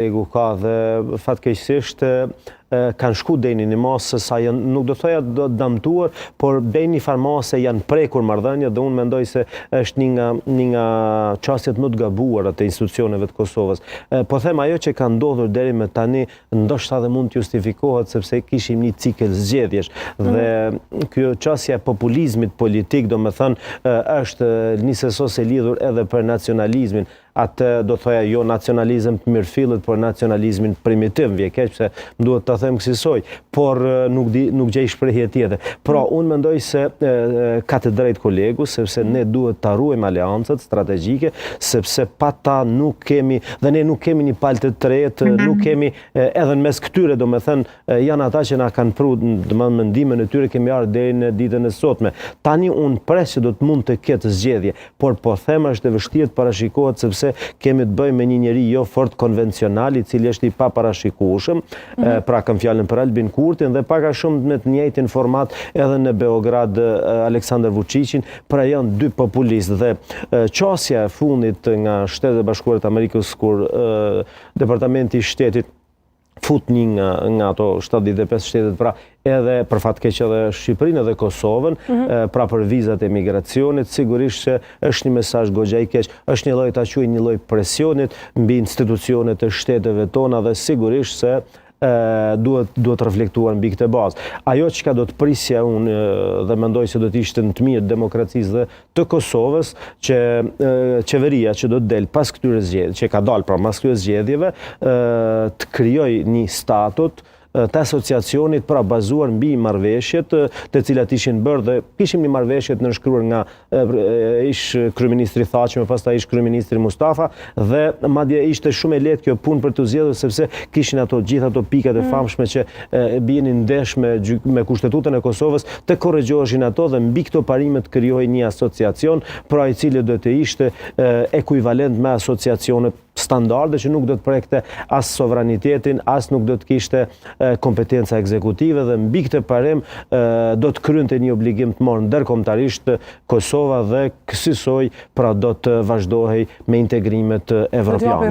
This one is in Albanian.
Egu ka dhe fatkeqësisht kanë shku deni një masë sa janë, nuk do thoja do dëmtuar, por deni farmase janë prekur marrëdhënie dhe unë mendoj se është një nga çështjet më të gabuara të institucioneve të Kosovës. Po them ajo që ka ndodhur deri më tani ndoshta dhe mund të justifikohet sepse kishim një cikël zgjedhjesh dhe kjo çështja e populizmit politik, domethënë është nisësose lidhur edhe për nacionalizmin. Atë do thoja jo nacionalizëm të mirëfillit, por nacionalizmin primitiv, vje keq se më duhet ta them kësaj, por nuk gjej shprehje tjetër. Pra, unë mendoj se ka të drejtë kolegu, sepse ne duhet ta ruajmë aleancat strategjike, sepse pa ta nuk kemi, dhe ne nuk kemi një palë të tretë, nuk kemi edhe në mes këtyre, domethënë janë ata që na kanë pru, domethënë mendimin e tyre kemi ardhur deri në ditën e sotme. Tani unë pres që do të mund të ketë zgjedhje, por po them është e vështirë të parashikohet sepse kemi të bëjmë me një njeri jo fort konvencional, i cili është i paparashikueshëm, pra kam fjalën për Albin Kurtin dhe pak a shumë me të njëjtin format edhe në Beograd Aleksandar Vučićin, pra janë dy populistë dhe çësia e fundit nga Shtetet e Bashkuara të Amerikës kur Departamenti i Shtetit fut një nga ato 75 shtetet, pra edhe për fat keq edhe Shqipërinë edhe Kosovën, pra për vizat e migracionit, sigurisht që është një mesazh goxha i keq, është një lloj ta quaj një lloj presionit mbi institucionet e shteteve tona dhe sigurisht se duhet reflektuar mbi këtë bazë. Ajo që do të prisja unë dhe mendoj se do të ishte në të mirë demokracisë dhe të Kosovës që qeveria që do të del pas këtyre zgjedhjeve, që ka dalë pra pas këtyre zgjedhjeve, të krijojë një statut të asociacionit pra bazuar mbi marrëveshjet të cilat ishin bërë dhe kishim një marrëveshje të nënshkruar nga ish kryeministri Thaçi, më pastaj ish kryeministri Mustafa dhe madje ishte shumë e lehtë kjo punë për të zgjedhur sepse kishin gjithë ato pikat e famshme që bienin ndesh me kushtetutën e Kosovës, të korrigjoheshin ato dhe mbi këto parime të krijohej një asociacion, pra i cili do të ishte ekuivalent me asociacionet standarde që nuk do të prekte as sovranitetin, as nuk do të kishte kompetenca ekzekutive dhe mbi këtë parim do të kryente një obligim të marrë ndërkombëtarisht Kosova dhe kësaj pra do të vazhdohej me integrimet evropiane.